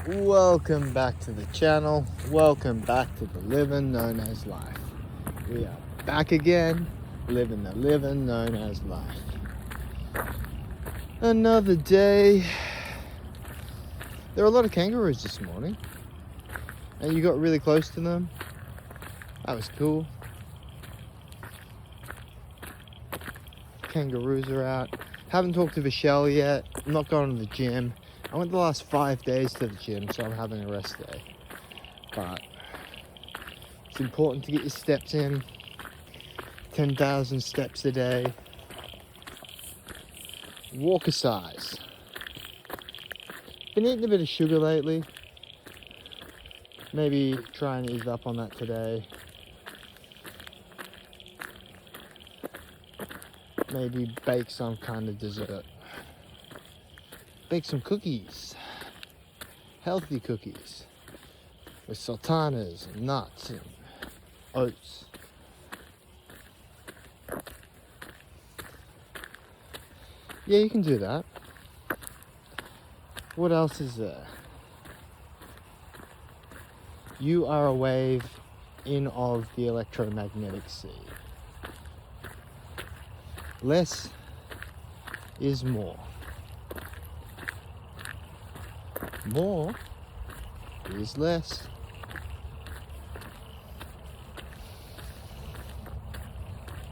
Welcome back to the channel. Welcome back to the living known as life. We are back again, living the living known as life. Another day. There are a lot of kangaroos this morning, and you got really close to them. That was cool. Kangaroos are out. Haven't talked to Michelle yet. I'm not going to the gym. I went the last 5 days to the gym, so I'm having a rest day. But it's important to get your steps in. 10,000 steps a day. Walker size. Been eating a bit of sugar lately. Maybe try and ease up on that today. Maybe bake some kind of dessert. Bake some cookies. Healthy cookies. With sultanas and nuts and oats. Yeah, you can do that. What else is there? You are a wave in of the electromagnetic sea. Less is more. More is less.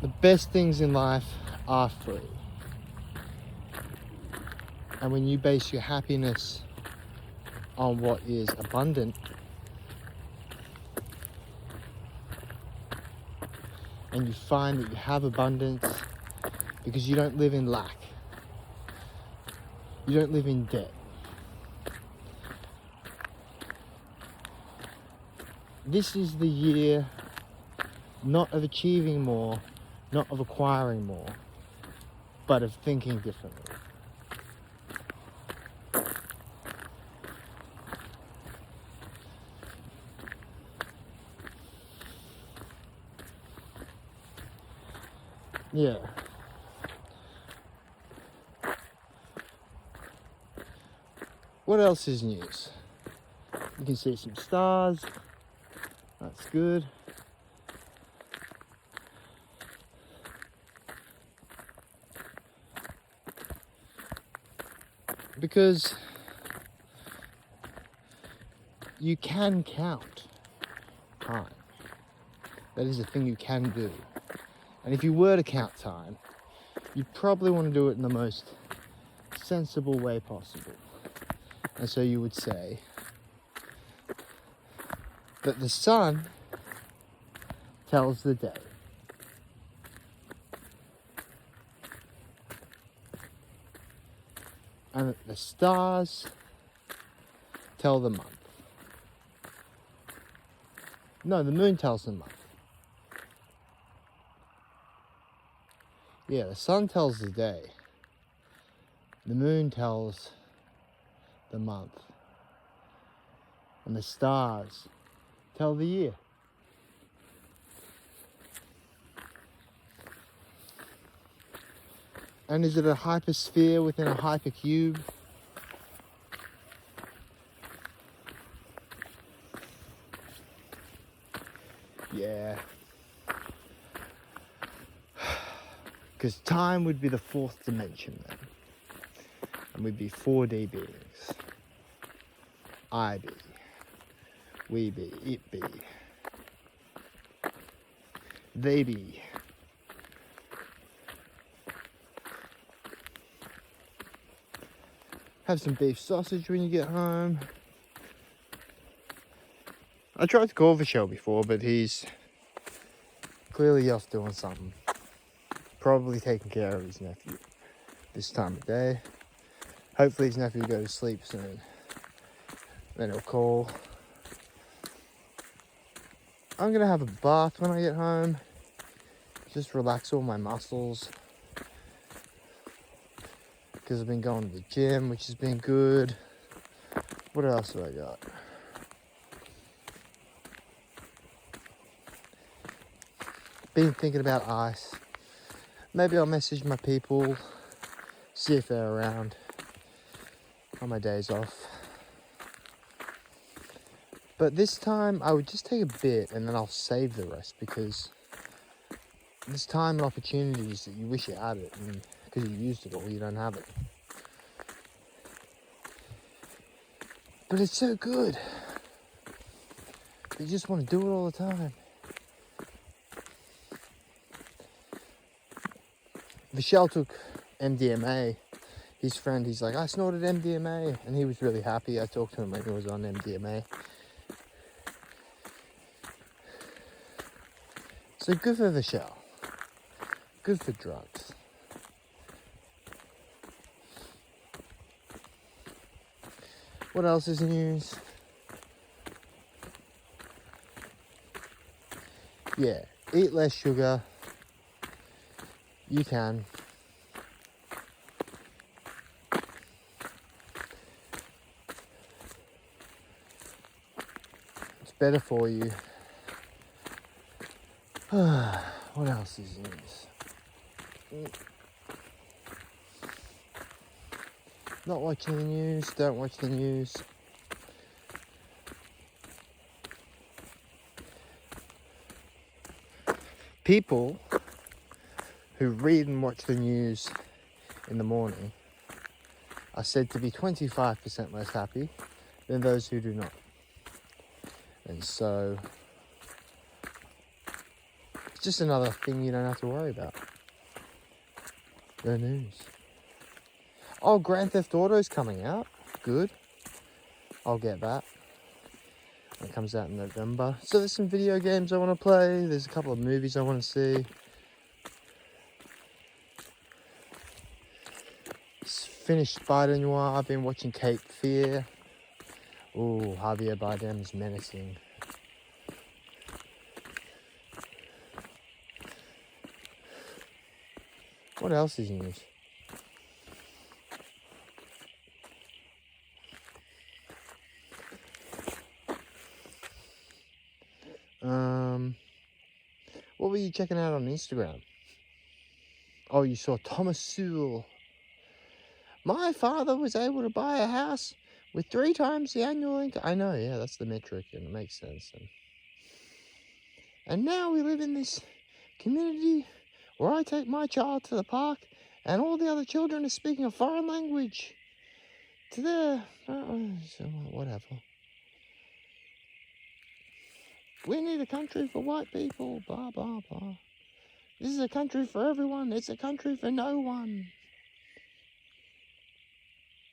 The best things in life are free. And when you base your happiness on what is abundant, and you find that you have abundance because you don't live in lack, you don't live in debt. This is the year not of achieving more, not of acquiring more, but of thinking differently. Yeah. What else is news? You can see some stars. That's good. Because you can count time. That is a thing you can do. And if you were to count time, you'd probably want to do it in the most sensible way possible. And so you would say that the sun tells the day. And that the stars tell the month. No, the moon tells the month. Yeah, the sun tells the day. The moon tells the month. And the stars tell the year. And is it a hypersphere within a hypercube? Yeah. Because time would be the fourth dimension then. And we'd be 4D beings. I be. We be. It be. They be. Have some beef sausage when you get home. I tried to call Vishal before, but he's clearly off doing something. Probably taking care of his nephew this time of day. Hopefully his nephew will go to sleep soon. Then he'll call. I'm gonna have a bath when I get home. Just relax all my muscles. Because I've been going to the gym, which has been good. What else have I got? Been thinking about ice. Maybe I'll message my people, see if they're around on my days off. But this time I would just take a bit and then I'll save the rest, because there's time and opportunities that you wish you had it, and because you used it all, you don't have it. But it's so good. You just want to do it all the time. Vishal took MDMA. His friend, he's like, I snorted MDMA, and he was really happy. I talked to him when he was on MDMA. So good for Vishal. Good for drugs. What else is news? Yeah, eat less sugar. You can. It's better for you. What else is news? Not watching the news. Don't watch the news. People who read and watch the news in the morning are said to be 25% less happy than those who do not. And so it's just another thing you don't have to worry about. The news. Oh, Grand Theft Auto's coming out. Good. I'll get that. It comes out in November. So there's some video games I want to play. There's a couple of movies I want to see. Finished Spider Noir. I've been watching Cape Fear. Ooh, Javier Bardem's menacing. What else is news? What were you checking out on Instagram? Oh, you saw Thomas Sewell. My father was able to buy a house with 3 times the annual income. I know, yeah, that's the metric, and it makes sense. And now we live in this community where I take my child to the park, and all the other children are speaking a foreign language to their... whatever. We need a country for white people, blah, blah, blah. This is a country for everyone. It's a country for no one.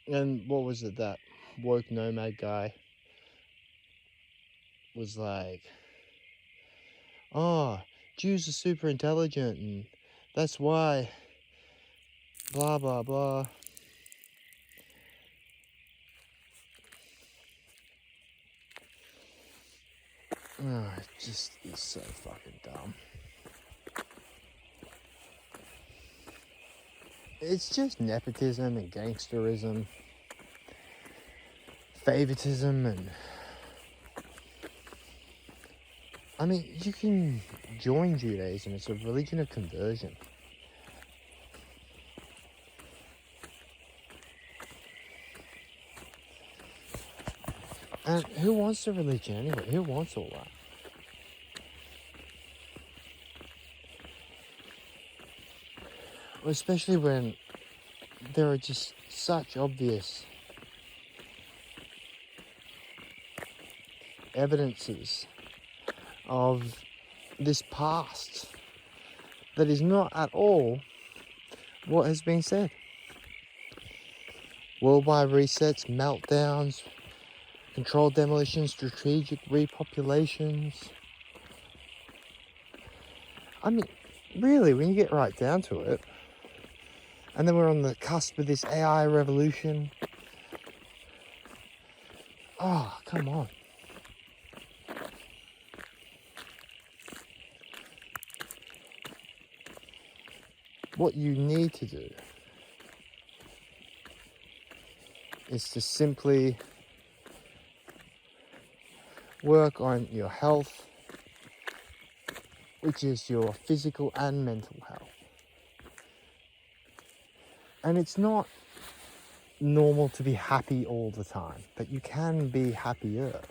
And what was it, that woke nomad guy was like, oh, Jews are super intelligent, and that's why, blah, blah, blah. Oh, it just is so fucking dumb. It's just nepotism and gangsterism, favoritism, and I mean, you can join Judaism. It's a religion of conversion. And who wants the religion anyway? Who wants all that? Especially when there are just such obvious evidences of this past that is not at all what has been said. Worldwide resets, meltdowns, controlled demolitions, strategic repopulations. I mean, really, when you get right down to it, and then we're on the cusp of this AI revolution. Oh, come on. What you need to do is to simply work on your health, which is your physical and mental health. And it's not normal to be happy all the time, but you can be happier.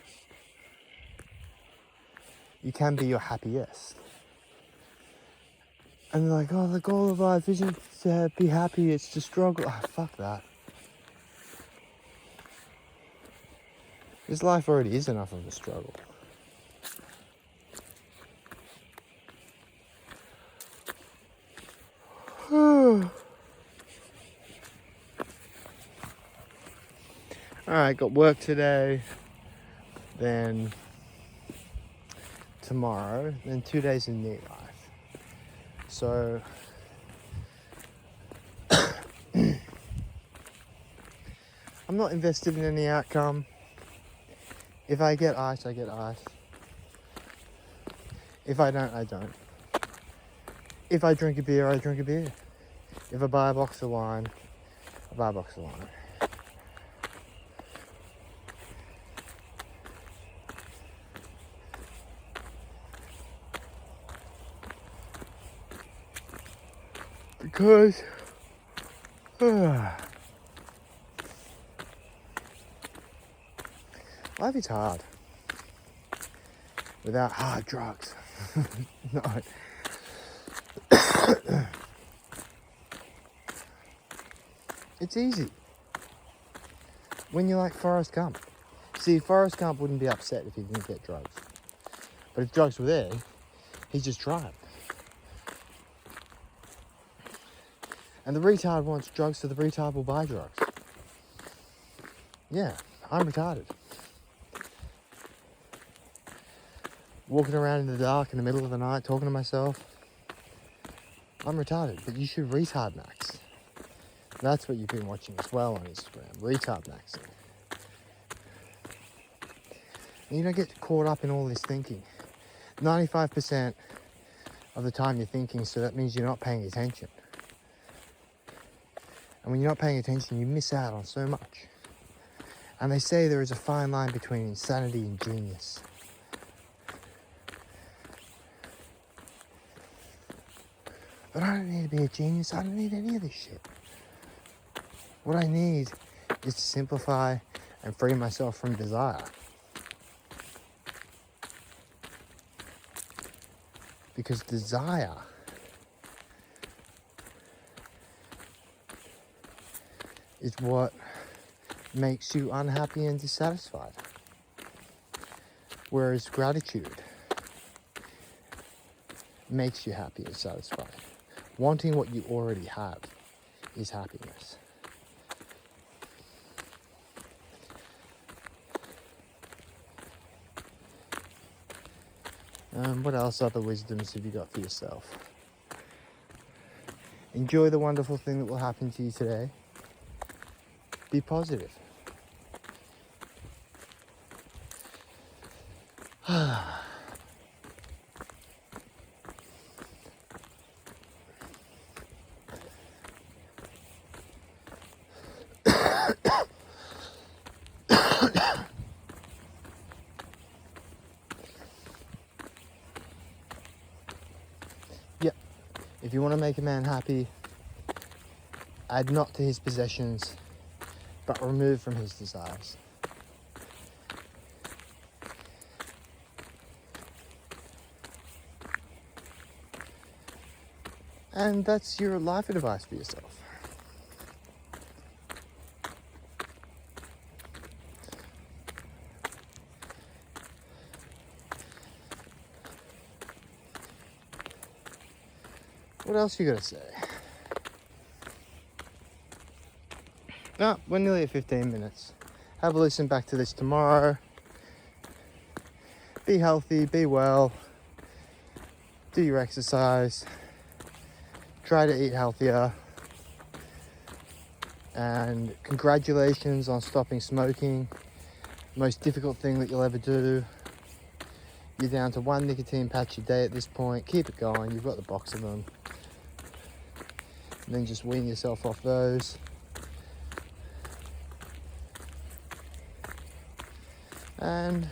you can be your happiest. And they're like, oh, the goal of life isn't to be happy, it's to struggle. Oh, fuck that. This life already is enough of a struggle. Alright, got work today, then tomorrow, then 2 days in neat life. So I'm not invested in any outcome. If I get ice, I get ice. If I don't, I don't. If I drink a beer, I drink a beer. If I buy a box of wine, I buy a box of wine. Because life is hard without hard drugs. No. It's easy when you're like Forrest Gump. See, Forrest Gump wouldn't be upset if he didn't get drugs. But if drugs were there, he'd just try it. And the retard wants drugs, so the retard will buy drugs. Yeah, I'm retarded. Walking around in the dark in the middle of the night talking to myself. I'm retarded, but you should retard max. That's what you've been watching as well on Instagram, retard maxing. And you don't get caught up in all this thinking. 95% of the time you're thinking, so that means you're not paying attention. And when you're not paying attention, you miss out on so much. And they say there is a fine line between insanity and genius. But I don't need to be a genius. I don't need any of this shit. What I need is to simplify and free myself from desire. Because desire is what makes you unhappy and dissatisfied. Whereas gratitude makes you happy and satisfied. Wanting what you already have is happiness. What else other wisdoms have you got for yourself? Enjoy the wonderful thing that will happen to you today. Be positive. Yep. If you want to make a man happy, add not to his possessions, but remove from his desires. And that's your life advice for yourself. What else you gotta say? No, we're nearly at 15 minutes. Have a listen back to this tomorrow. Be healthy, be well. Do your exercise. Try to eat healthier. And congratulations on stopping smoking. Most difficult thing that you'll ever do. You're down to 1 nicotine patch a day at this point. Keep it going. You've got the box of them. And then just wean yourself off those. And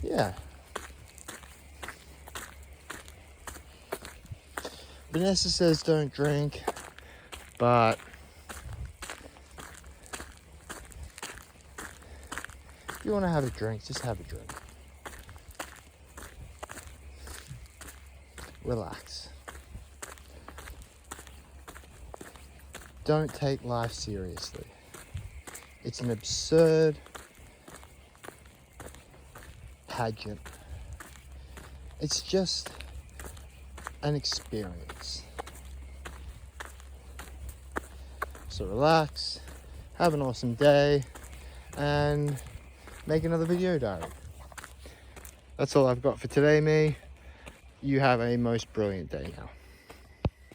yeah. Vanessa says don't drink, but you want to have a drink, just have a drink. Relax. Don't take life seriously. It's an absurd pageant. It's just an experience. So relax, have an awesome day, and make another video diary. That's all I've got for today, me. You have a most brilliant day now.